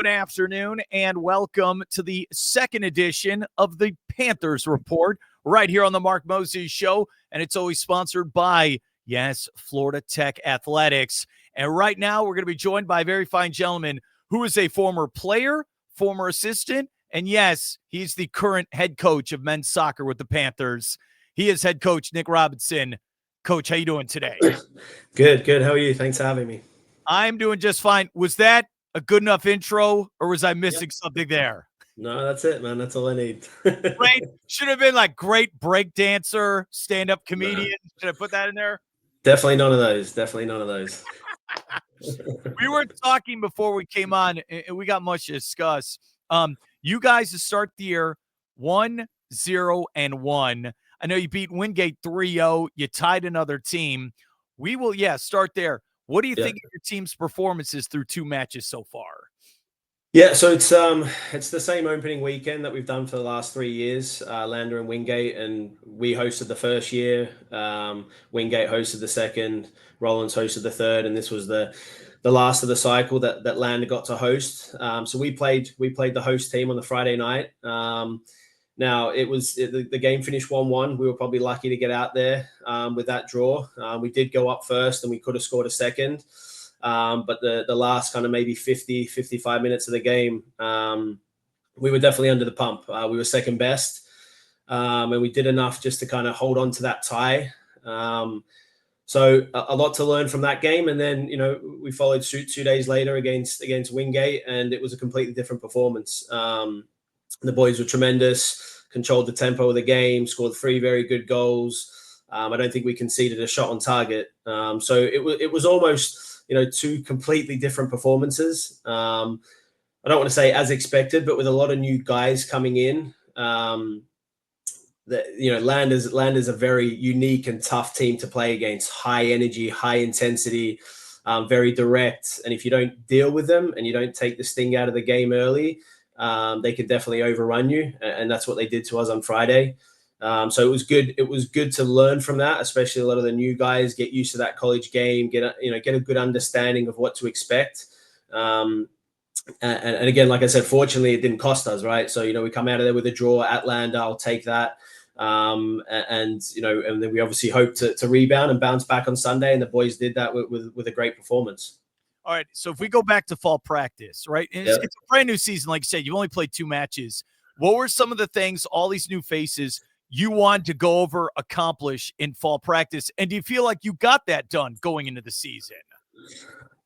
Good afternoon, and welcome to the second edition of the Panthers Report right here on the Mark Moses Show. And it's always sponsored by, yes, Florida Tech Athletics. And right now, we're going to be joined by a very fine gentleman who is a former player, former assistant, and yes, he's the current head coach of men's soccer with the Panthers. He is head coach Nick Robinson. Coach, how you doing today? Good. How are you? Thanks for having me. I'm doing just fine. Was that a good enough intro, or was I missing something there? No, that's it, man. That's all I need. Great. Should have been like great break dancer, stand-up comedian. Should I put that in there? Definitely none of those. We were talking before we came on, and we got much to discuss. You guys to start the year 1-0-1. I know you beat Wingate 3-0. You tied another team. We will, start there. What do you think of your team's performances through two matches so far? Yeah, so it's the same opening weekend that we've done for the last 3 years, Lander and Wingate, and we hosted the first year. Wingate hosted the second, Rollins hosted the third, and this was the last of the cycle that Lander got to host. So we played the host team on the Friday night. Now the game finished 1-1. We were probably lucky to get out there with that draw. We did go up first, and we could have scored a second. But the last kind of maybe 50, 55 minutes of the game, we were definitely under the pump. We were second best, and we did enough just to kind of hold on to that tie. So a lot to learn from that game. And then, we followed suit 2 days later against Wingate, and it was a completely different performance. The boys were tremendous, controlled the tempo of the game, scored 3 very good goals. I don't think we conceded a shot on target. So it was almost, 2 completely different performances. I don't want to say as expected, but with a lot of new guys coming in, Landers a very unique and tough team to play against. High energy, high intensity, very direct. And if you don't deal with them and you don't take the sting out of the game early, they could definitely overrun you, and that's what they did to us on Friday. So it was good. It was good to learn from that, especially a lot of the new guys get used to that college game, get a good understanding of what to expect. And again, like I said, fortunately, it didn't cost us, right? So we come out of there with a draw at Lander. I'll take that. And then we obviously hope to rebound and bounce back on Sunday, and the boys did that with a great performance. All right, so if we go back to fall practice, right? It's a brand new season, like you said. You've only played 2 matches. What were some of the things, all these new faces, you wanted to go over, accomplish in fall practice? And do you feel like you got that done going into the season?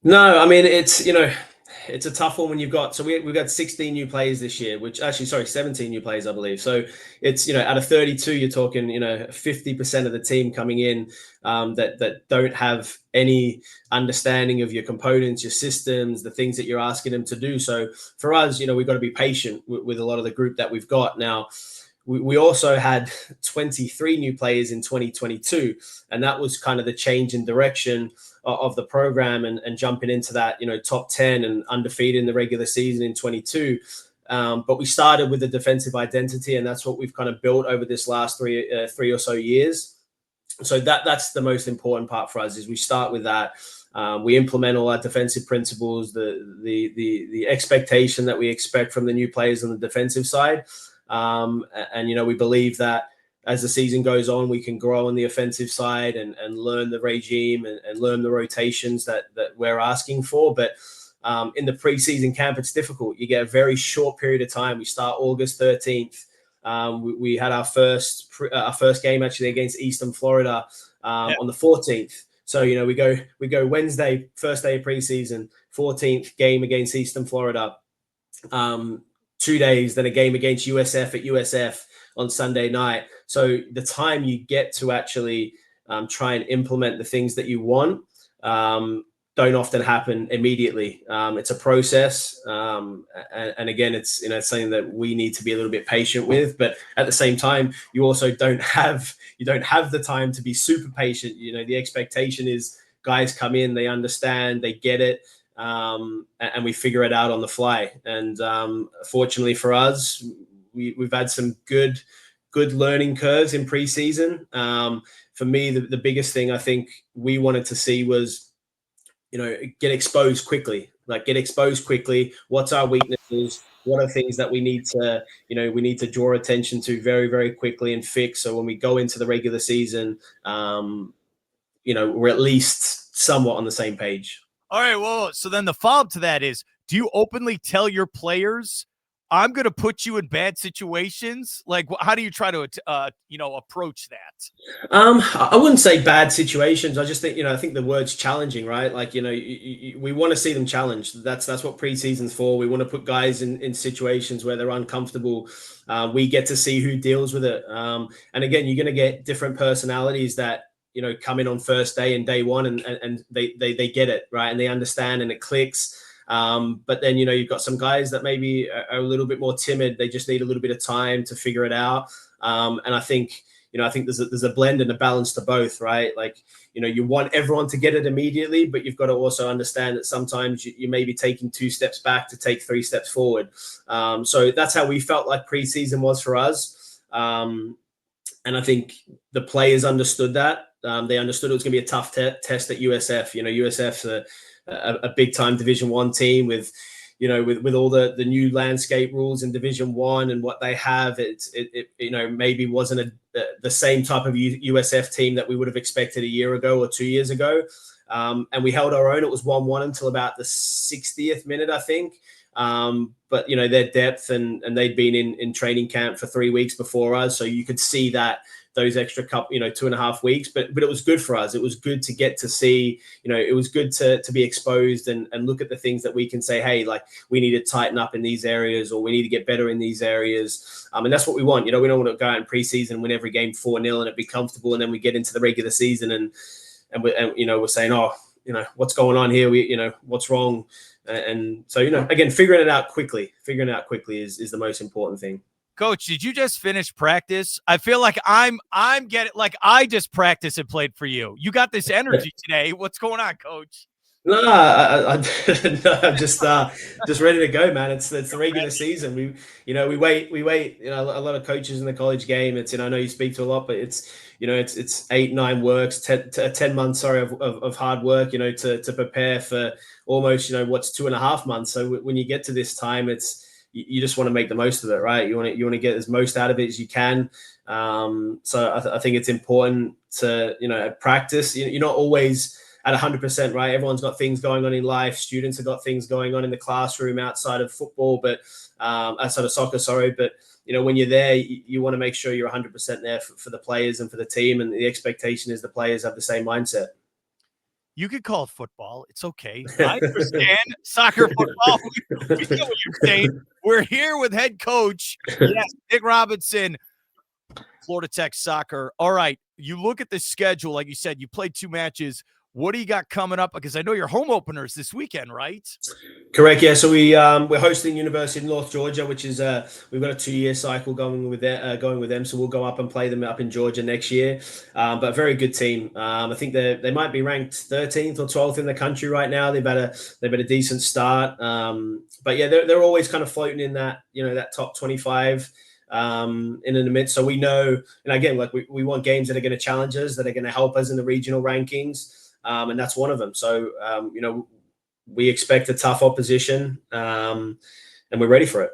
No, I mean, it's a tough one when we've got 16 new players this year, 17 new players, I believe. So it's, out of 32, you're talking, 50% of the team coming in that don't have any understanding of your components, your systems, the things that you're asking them to do. So for us, we've got to be patient with a lot of the group that we've got now. We also had 23 new players in 2022, and that was kind of the change in direction of the program and jumping into that, top 10 and undefeated in the regular season in 22. But we started with a defensive identity, and that's what we've kind of built over this last three or so years. So that's the most important part for us, is we start with that. We implement all our defensive principles, the expectation that we expect from the new players on the defensive side. And we believe that as the season goes on, we can grow on the offensive side and learn the regime and learn the rotations that we're asking for. But in the preseason camp, it's difficult. You get a very short period of time. We start August 13th. We had our first game actually against Eastern Florida on the 14th. So we go Wednesday, first day of preseason, 14th game against Eastern Florida. 2 days, then a game against USF at USF on Sunday night. So the time you get to actually try and implement the things that you want don't often happen immediately. It's a process, and again, it's something that we need to be a little bit patient with. But at the same time, you also don't have the time to be super patient. The expectation is guys come in, they understand, they get it. And we figure it out on the fly. And fortunately for us, we've had some good learning curves in preseason. For me, the biggest thing I think we wanted to see was, get exposed quickly. like get exposed quickly. What's our weaknesses? What are things that we need to draw attention to very, very quickly and fix? So when we go into the regular season, we're at least somewhat on the same page. All right. Well, so then the follow-up to that is, do you openly tell your players, I'm going to put you in bad situations? Like, how do you try to, approach that? I wouldn't say bad situations. I just think, I think the word's challenging, right? Like, we want to see them challenged. That's what preseason's for. We want to put guys in situations where they're uncomfortable. We get to see who deals with it. And again, you're going to get different personalities that, come in on first day and day one and they get it, right? And they understand and it clicks. But then, you've got some guys that maybe are a little bit more timid. They just need a little bit of time to figure it out. And I think there's a blend and a balance to both, right? Like, you want everyone to get it immediately, but you've got to also understand that sometimes you may be taking 2 steps back to take 3 steps forward. So that's how we felt like preseason was for us. And I think the players understood that. They understood it was going to be a tough test at USF. USF's a big time Division 1 team with all the new landscape rules in Division 1 and what they have. It maybe wasn't the same type of USF team that we would have expected a year ago or 2 years ago. And we held our own. It was 1-1 until about the 60th minute, I think. But their depth and they'd been in training camp for 3 weeks before us, so you could see that those extra 2.5 weeks. But it was good for us. It was good to get to see. It was good to be exposed and look at the things that we can say, hey, like we need to tighten up in ththese areas, or we need to get better in these areas. And that's what we want. We don't want to go out in preseason and win every game 4-0 and it be comfortable, and then we get into the regular season and we're saying, oh, what's going on here? What's wrong? And so, again, figuring it out quickly is the most important thing. Coach, did you just finish practice? I feel like I'm getting like I just practiced and played for you. You got this energy today. What's going on, Coach? No, I'm just ready to go, man. It's the regular season. We wait. A lot of coaches in the college game. It's I know you speak to a lot, but it's 8-9 works, 10 months, of hard work. To prepare for almost what's 2.5 months. So when you get to this time, you just want to make the most of it, right? You want to get as most out of it as you can. So I think it's important to practice. You're not always at 100%, right? Everyone's got things going on in life. Students have got things going on in the classroom outside of football, but outside of soccer, sorry. But when you're there, you want to make sure you're 100% there for the players and for the team. And the expectation is the players have the same mindset. You could call it football. It's okay. I understand soccer, football. We know what you're saying. We're here with head coach, Nick Robinson, Florida Tech soccer. All right. You look at the schedule, like you said, you played 2 matches. What do you got coming up? Because I know your home openers this weekend, right? Correct. Yeah. So we're hosting University of North Georgia, which is we've got a 2-year cycle going with them. So we'll go up and play them up in Georgia next year. But a very good team. I think they might be ranked 13th or 12th in the country right now. They've had a decent start. But yeah, they're always kind of floating in that that top 25 in the midst. So we know, and again, like we want games that are going to challenge us, that are going to help us in the regional rankings. And that's one of them. So, we expect a tough opposition, and we're ready for it.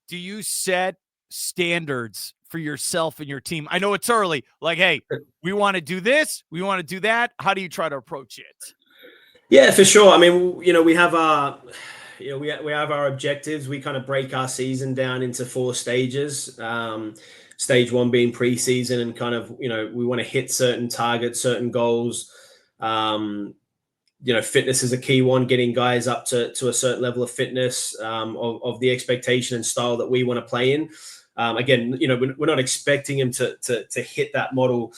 Do you set standards for yourself and your team? I know it's early. Like, hey, we want to do this. We want to do that. How do you try to approach it? Yeah, for sure. I mean, we have our we have our objectives. We kind of break our season down into 4 stages. Stage 1 being preseason, and kind of, we want to hit certain targets, certain goals. Fitness is a key one, getting guys up to a certain level of fitness, of the expectation and style that we want to play in. Again, we're not expecting him to hit that model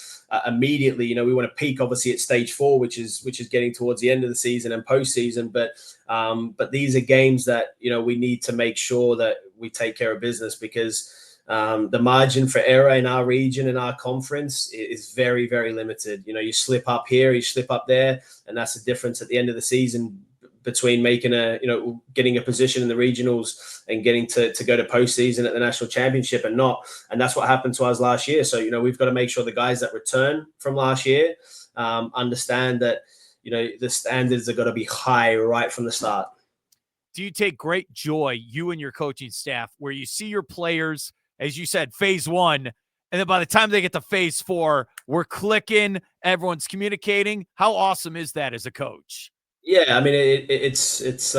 immediately. We want to peak obviously at stage 4, which is getting towards the end of the season and postseason. But these are games that we need to make sure that we take care of business, because the margin for error in our region and our conference is very, very limited. You slip up here, you slip up there, and that's the difference at the end of the season between making getting a position in the regionals and getting to go to postseason at the national championship and not. And that's what happened to us last year. So, we've got to make sure the guys that return from last year understand that, the standards are got to be high right from the start. Do you take great joy, you and your coaching staff, where you see your players, as you said, phase one, and then by the time they get to phase 4, we're clicking, everyone's communicating? How awesome is that as a coach? Yeah, I mean it's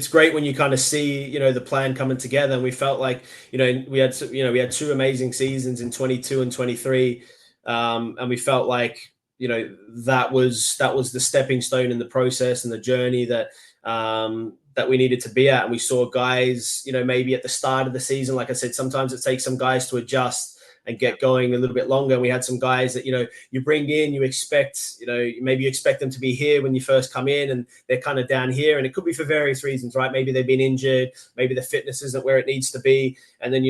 great when you kind of see the plan coming together, and we felt like we had 2 amazing seasons in 22 and 23, and we felt like that was the stepping stone in the process and the journey that we needed to be at. And we saw guys maybe at the start of the season, like I said, sometimes it takes some guys to adjust and get going a little bit longer. And we had some guys that you bring in, you expect maybe you expect them to be here when you first come in, and they're kind of down here, and it could be for various reasons, right? Maybe they've been injured, maybe the fitness isn't where it needs to be. And then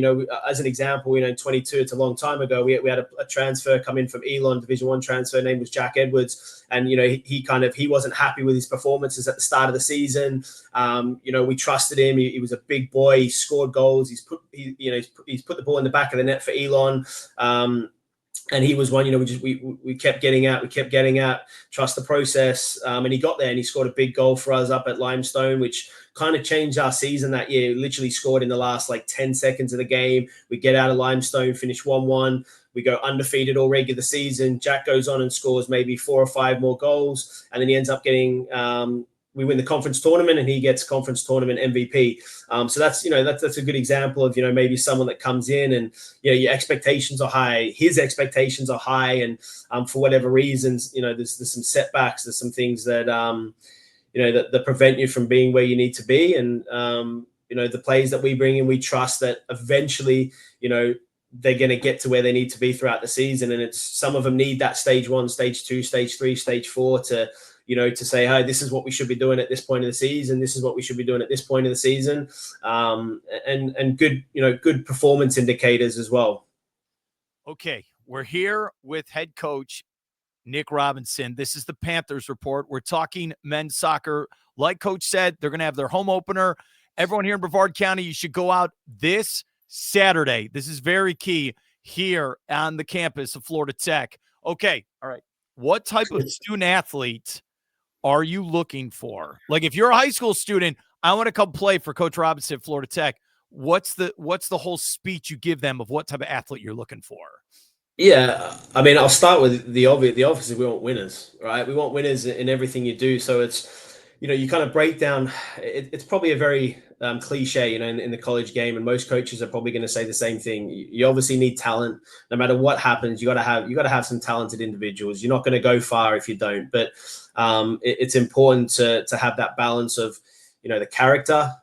as an example, in 22, it's a long time ago, we had a transfer come in from Elon, Division 1 transfer, name was Jack Edwards, and he wasn't happy with his performances at the start of the season. We trusted him. He was a big boy. He scored goals. He's put the ball in the back of the net for Elon. And he was one, we kept getting out, trust the process. And he got there and he scored a big goal for us up at Limestone, which kind of changed our season that year. He literally scored in the last 10 seconds of the game. We get out of Limestone, finish 1-1. We go undefeated all regular season. Jack goes on and scores maybe 4 or 5 more goals. And then he ends up getting, we win the conference tournament and he gets conference tournament MVP. So that's a good example of, maybe someone that comes in and, your expectations are high, his expectations are high. And for whatever reasons, there's some setbacks, there's some things that, that prevent you from being where you need to be. And, the players that we bring in, we trust that eventually, they're going to get to where they need to be throughout the season. And it's, some of them need that stage 1, stage 2, stage 3, stage 4 to say, hey, this is what we should be doing at this point of the season. This is what we should be doing at this point of the season. And good, good performance indicators as well. Okay, we're here with head coach Nick Robinson. This is the Panthers Report. We're talking men's soccer. Like Coach said, they're going to have their home opener. Everyone here in Brevard County, you should go out this Saturday. This is very key here on the campus of Florida Tech. Okay, all right. What type of student athlete are you looking for? Like, if you're a high school student, I want to come play for Coach Robinson at Florida Tech. What's the whole speech you give them of what type of athlete you're looking for? Yeah, I mean, I'll start with the obvious. The obvious is we want winners, right? We want winners in everything you do. So it's, you kind of break down. It's probably a very cliche, in the college game, and most coaches are probably going to say the same thing. You obviously need talent. No matter what happens, you got to have some talented individuals. You're not going to go far if you don't. But it's important to have that balance of, the character,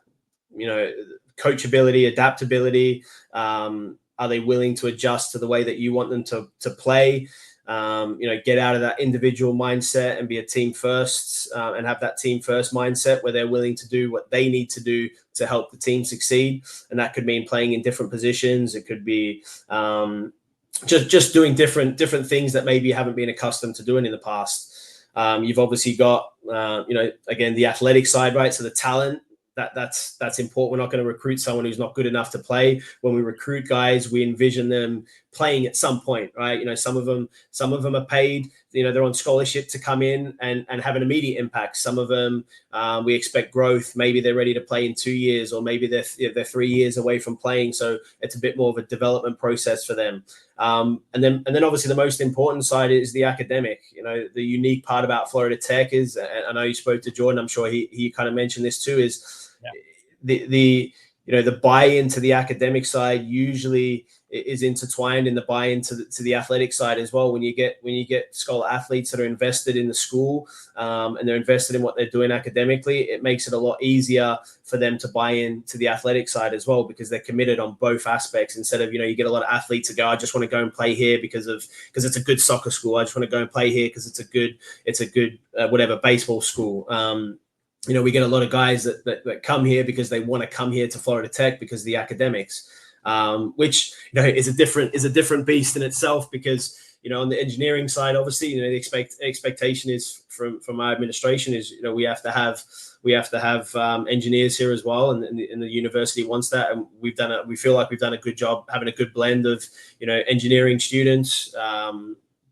coachability, adaptability. Are they willing to adjust to the way that you want them to play? Get out of that individual mindset and be a team first, and have that team first mindset where they're willing to do what they need to do to help the team succeed. And that could mean playing in different positions. It could be just doing different things that maybe you haven't been accustomed to doing in the past. You've obviously got, again, the athletic side, right? So the talent, that's important. We're not going to recruit someone who's not good enough to play. When we recruit guys, we envision them playing at some point, right? Some of them are paid, they're on scholarship to come in and have an immediate impact. Some of them, we expect growth. Maybe they're ready to play in 2 years, or maybe they're 3 years away from playing. So it's a bit more of a development process for them. And then obviously the most important side is the academic. The unique part about Florida Tech is, I know you spoke to Jordan, I'm sure he kind of mentioned this too, is the buy-in to the academic side usually is intertwined in the buy-in to the athletic side as well. When you get scholar athletes that are invested in the school, and they're invested in what they're doing academically, it makes it a lot easier for them to buy in to the athletic side as well, because they're committed on both aspects. Instead of, you get a lot of athletes that go, I just want to go and play here because it's a good soccer school. I just want to go and play here because it's a good whatever baseball school. We get a lot of guys that come here because they want to come here to Florida Tech because of the academics, which is a different beast in itself. Because on the engineering side, obviously, the expectation is from our administration is we have to have engineers here as well, and the university wants that, and we feel like we've done a good job having a good blend of engineering students.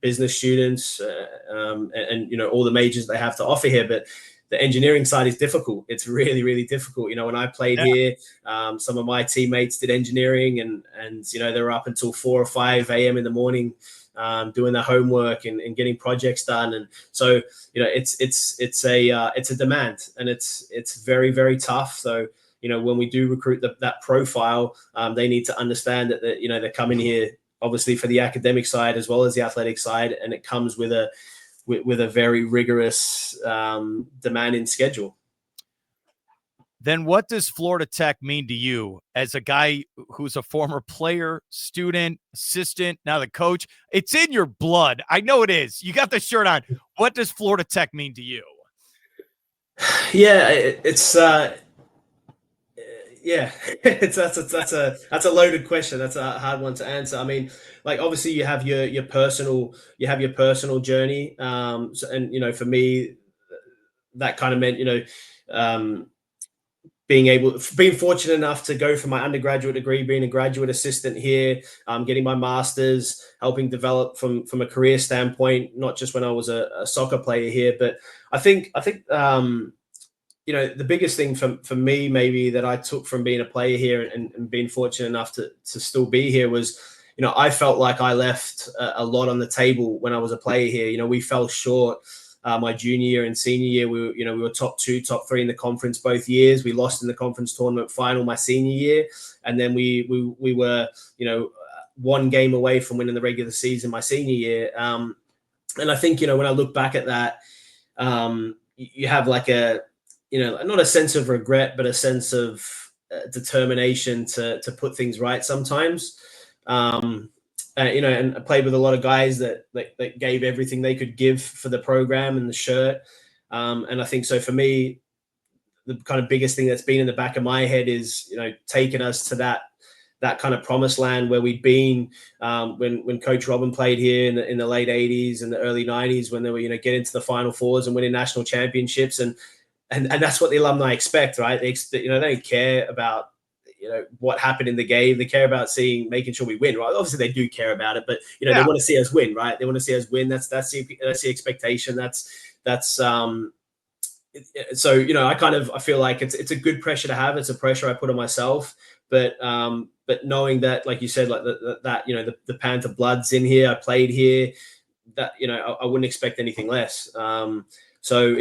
business students, and all the majors they have to offer here. But the engineering side is difficult. It's really, really difficult. When I played here, some of my teammates did engineering, and they were up until 4 or 5 a.m. in the morning, doing their homework and getting projects done. And so, it's a demand, and it's very, very tough. So, when we do recruit that profile, they need to understand that they're coming here obviously for the academic side as well as the athletic side, and it comes with a very rigorous, demanding schedule. Then what does Florida Tech mean to you as a guy who's a former player, student, assistant, now the coach? It's in your blood. I know it is. You got the shirt on. What does Florida Tech mean to you? Yeah, it's yeah, that's a loaded question. That's a hard one to answer. I mean, like, obviously you have your personal journey, and for me, that kind of meant um, being fortunate enough to go for my undergraduate degree, being a graduate assistant here, getting my master's, helping develop from a career standpoint, not just when I was a soccer player here. But I think the biggest thing for me, maybe, that I took from being a player here and being fortunate enough to still be here was, I felt like I left a lot on the table when I was a player here. We fell short my junior year and senior year. We were top 2, top 3 in the conference both years. We lost in the conference tournament final my senior year, and then we were one game away from winning the regular season my senior year. And I think when I look back at that, you have like not a sense of regret, but a sense of determination to put things right sometimes. And I played with a lot of guys that gave everything they could give for the program and the shirt. And I think so for me, the kind of biggest thing that's been in the back of my head is, taking us to that kind of promised land where we'd been when Coach Robin played here in the late 80s and the early 90s, when they were, getting to the Final Fours and winning national championships. And that's what the alumni expect, right? They don't care about what happened in the game. They care about making sure we win, right? Obviously they do care about it, but they want to see us win, right? They want to see us win. That's the expectation. So I feel like it's a good pressure to have. It's a pressure I put on myself, but knowing that, like you said, like the Panther blood's in here. I played here. That I wouldn't expect anything less. So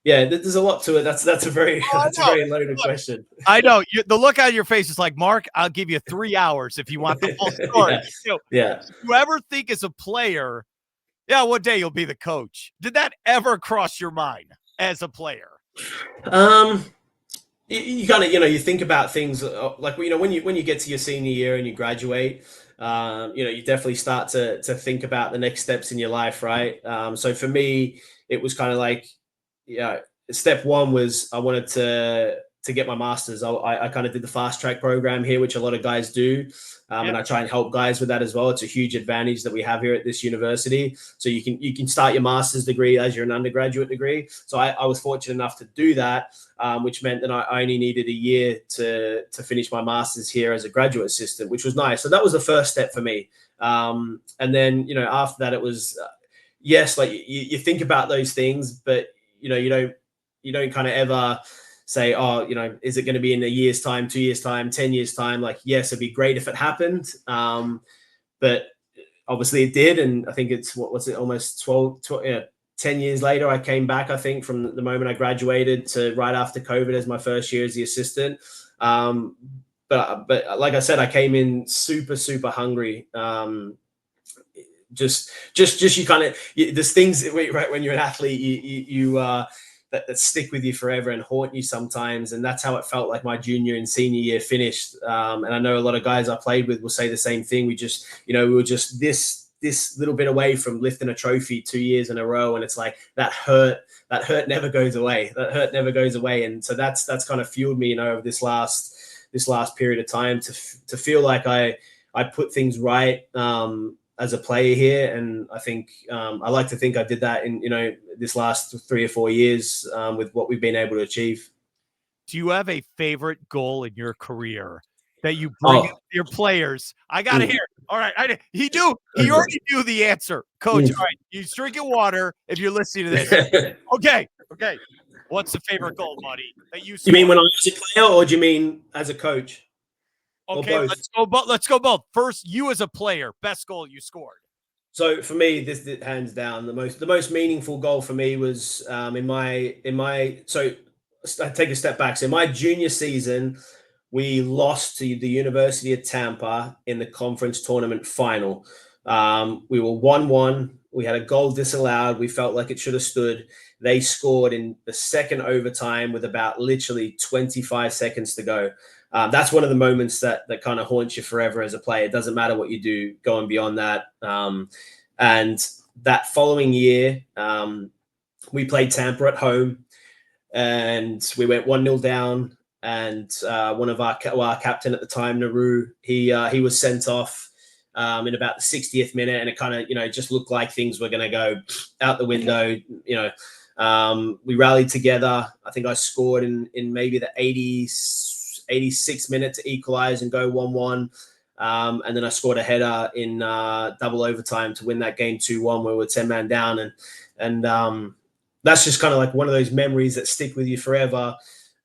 there's a lot to it. That's a very loaded question. I know. The look on your face is like, Mark, I'll give you 3 hours if you want the full story. Yeah. Do you ever think as a player, one day you'll be the coach? Did that ever cross your mind as a player? You kind of, you think about things like, when you get to your senior year and you graduate, you definitely start to think about the next steps in your life, right? So for me, it was kind of like, step one was I wanted to get my master's. I kind of did the fast track program here, which a lot of guys do. And I try and help guys with that as well. It's a huge advantage that we have here at this university. So you can start your master's degree as you're an undergraduate degree. So I was fortunate enough to do that, which meant that I only needed a year to finish my master's here as a graduate assistant, which was nice. So that was the first step for me. And then, after that, it was, yes, like you think about those things, but you don't kind of ever say, oh, is it going to be in a year's time, 2 years time, 10 years time? Like, yes, it'd be great if it happened. But obviously it did. And I think it's, almost 10 years later, I came back, I think, from the moment I graduated to right after COVID as my first year as the assistant. But like I said, I came in super, super hungry. Just you kind of, there's things, right, when you're an athlete, you that stick with you forever and haunt you sometimes. And that's how it felt like my junior and senior year finished. And I know a lot of guys I played with will say the same thing. We were just this little bit away from lifting a trophy 2 years in a row. And it's like, that hurt never goes away. That hurt never goes away. And so that's kind of fueled me, over this last period of time to feel like I put things right, as a player here. And I think I like to think I did that in this last 3 or 4 years with what we've been able to achieve. Do you have a favorite goal in your career that you bring up to your players? I gotta hear. All right. He knew. He already knew the answer. Coach, all right. He's drinking water if you're listening to this. Okay. Okay. What's the favorite goal, buddy, that you scored? You mean when I was a player, or do you mean as a coach? Okay, let's go. Let's go both. First, you as a player, best goal you scored. So for me, this hands down the most meaningful goal for me was in my. So I take a step back. So in my junior season, we lost to the University of Tampa in the conference tournament final. We were 1-1. We had a goal disallowed. We felt like it should have stood. They scored in the second overtime with about literally 25 seconds to go. That's one of the moments that kind of haunts you forever as a player. It doesn't matter what you do going beyond that. And that following year, we played Tampa at home, and we went 1-0 down. And one of our captain at the time, Naru, he was sent off in about the 60th minute, and it kind of just looked like things were going to go out the window. We rallied together. I think I scored in maybe the 86th minute to equalize and go 1-1. And then I scored a header in double overtime to win that game 2-1, where we were 10-man down. And that's just kind of like one of those memories that stick with you forever.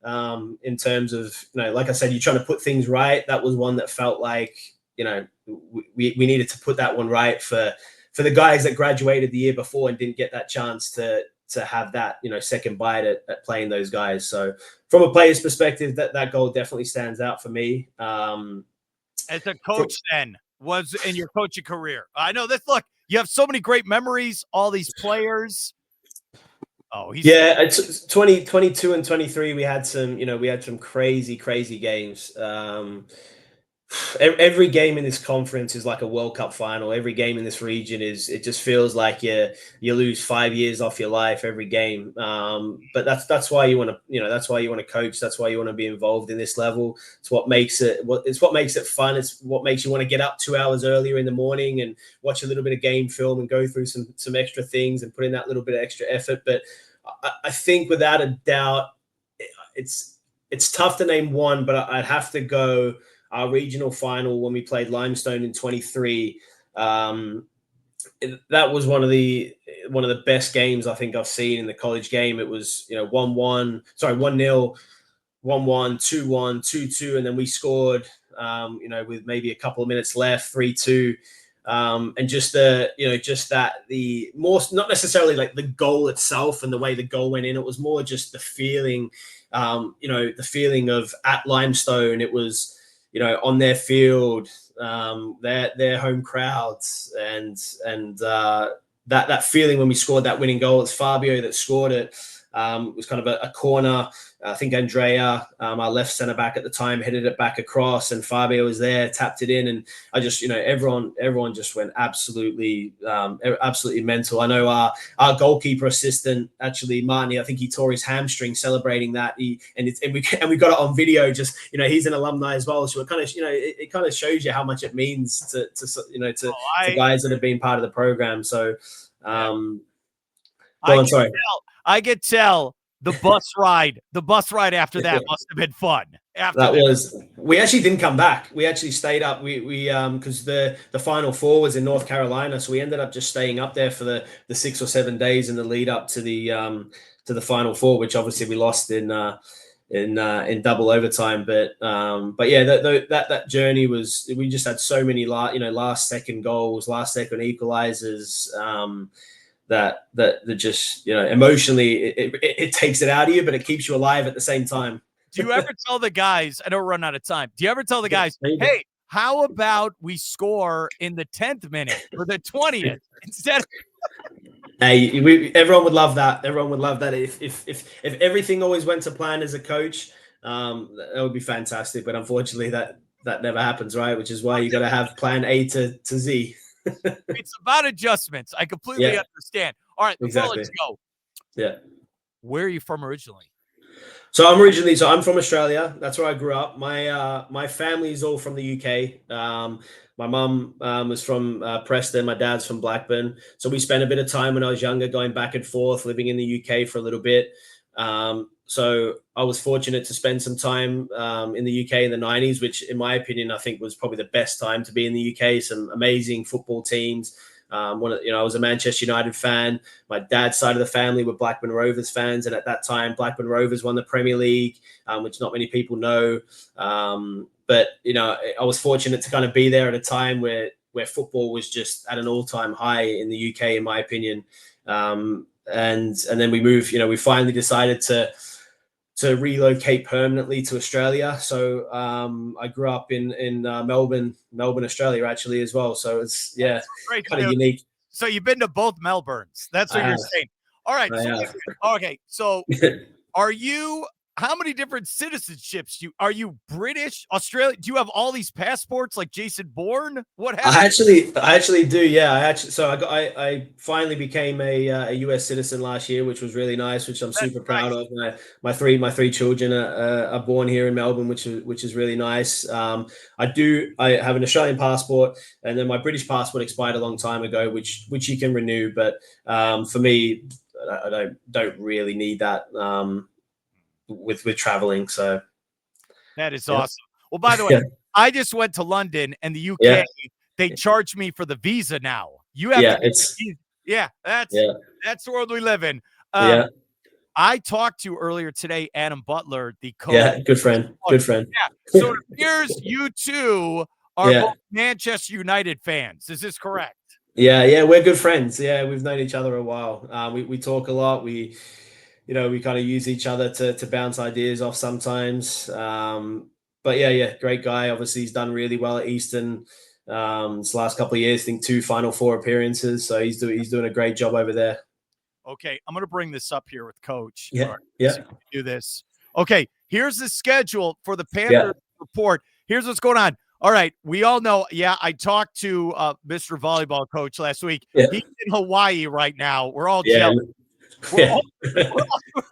In terms of, like I said, you're trying to put things right. That was one that felt like, we needed to put that one right for the guys that graduated the year before and didn't get that chance to have that, second bite at playing those guys. So from a player's perspective, that goal definitely stands out for me. As a coach then, was in your coaching career. I know this, look, you have so many great memories, all these players. Oh, it's 2022 and 23. We had some crazy games. Every game in this conference is like a World Cup final. Every game in this region it just feels like you lose 5 years off your life every game. But that's why you want to, that's why you want to coach. That's why you want to be involved in this level. It's what makes it fun. It's what makes you want to get up 2 hours earlier in the morning and watch a little bit of game film and go through some extra things and put in that little bit of extra effort. But I think without a doubt, it's tough to name one, but I'd have to go our regional final when we played Limestone in 23. That was one of the best games I think I've seen in the college game. It was 1-0, 1-1, 2-1, 2-2, and then we scored with maybe a couple of minutes left, 3-2. And just the more, not necessarily like the goal itself and the way the goal went in. It was more just the feeling, the feeling of at Limestone. It was, on their field, their home crowds, and that feeling when we scored that winning goal. It's Fabio that scored it. It was kind of a corner. I think Andrea, our left centre back at the time, headed it back across, and Fabio was there, tapped it in, and I just, everyone just went absolutely mental. I know our goalkeeper assistant, actually Martin, I think he tore his hamstring celebrating that. We got it on video. Just, he's an alumni as well, so it kind of, it kind of shows you how much it means to guys that have been part of the program. So, I could tell the bus ride after that must have been fun. We actually didn't come back. We actually stayed up. We because the Final Four was in North Carolina, so we ended up just staying up there for the 6 or 7 days in the lead up to the Final Four, which obviously we lost in double overtime. But yeah, that journey was, we just had so many last second goals, last second equalizers. That just, emotionally it takes it out of you, but it keeps you alive at the same time. Do you ever tell the guys, I don't run out of time, do you ever tell the guys, hey, how about we score in the 10th minute or the 20th instead of... Hey, everyone would love that. Everyone would love that. If everything always went to plan as a coach, that would be fantastic. But unfortunately that never happens, right? Which is why you got to have plan A to Z. It's about adjustments. I completely understand. All right, exactly. Let's go. Yeah. Where are you from originally? So I'm from Australia. That's where I grew up. My family is all from the UK. My mum was from Preston. My dad's from Blackburn. So we spent a bit of time when I was younger going back and forth, living in the UK for a little bit. So I was fortunate to spend some time in the UK in the 90s, which in my opinion, I think was probably the best time to be in the UK. Some amazing football teams. I was a Manchester United fan. My dad's side of the family were Blackburn Rovers fans. And at that time, Blackburn Rovers won the Premier League, which not many people know. But I was fortunate to kind of be there at a time where football was just at an all-time high in the UK, in my opinion. And then we moved, we finally decided to relocate permanently to Australia. So I grew up in Melbourne, Australia, actually, as well. So it's kind of unique. So you've been to both Melbournes. That's what you're saying. All right. So are you? How many different citizenships are you British, Australian? Do you have all these passports like Jason Bourne? What happened? I actually do. Yeah, I finally became a US citizen last year, which was really nice, which I'm super proud of. My three children are born here in Melbourne, which is really nice. I have an Australian passport, and then my British passport expired a long time ago, which you can renew. But for me, I don't really need that. With traveling, so that is awesome. Well, by the way, I just went to London and the UK. They charge me for the visa now. You have that's the world we live in. I talked to earlier today Adam Butler, the coach. Yeah, good friend. So it appears you two are both Manchester United fans. Is this correct? Yeah, we're good friends. Yeah, we've known each other a while. We talk a lot. We kind of use each other to bounce ideas off sometimes. But great guy. Obviously, he's done really well at Eastern this last couple of years. I think 2 Final Four appearances. So he's doing a great job over there. Okay, I'm going to bring this up here with Coach. Yeah. Do this. Okay, here's the schedule for the Panthers report. Here's what's going on. All right, we all know. Yeah, I talked to Mr. Volleyball Coach last week. Yeah. He's in Hawaii right now. We're all jealous. We're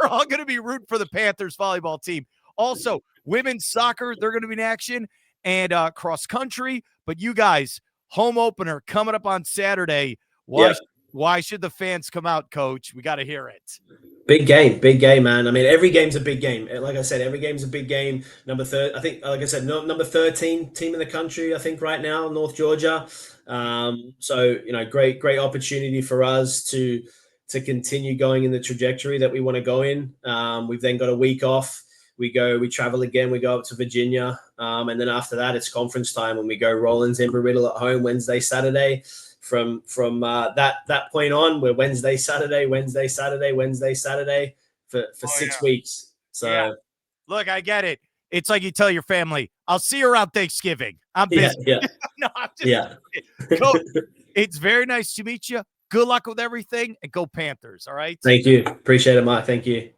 all going to be rooting for the Panthers volleyball team. Also, women's soccer, they're going to be in action, and cross country. But you guys, home opener coming up on Saturday. Why should the fans come out, Coach? We got to hear it. Big game, man. I mean, every game's a big game. Like I said, every game's a big game. Number 13 team in the country, I think, right now, North Georgia. So, great opportunity for us to continue going in the trajectory that we want to go in. We've then got a week off. We travel again. We go up to Virginia. And then after that, it's conference time when we go Rollins, Embry-Riddle at home Wednesday, Saturday. From that point on, we're Wednesday, Saturday for 6 weeks. So look, I get it. It's like you tell your family, I'll see you around Thanksgiving. I'm busy. No, I'm just Coach, it's very nice to meet you. Good luck with everything, and go Panthers. All right. Thank you. Appreciate it, Mark. Thank you.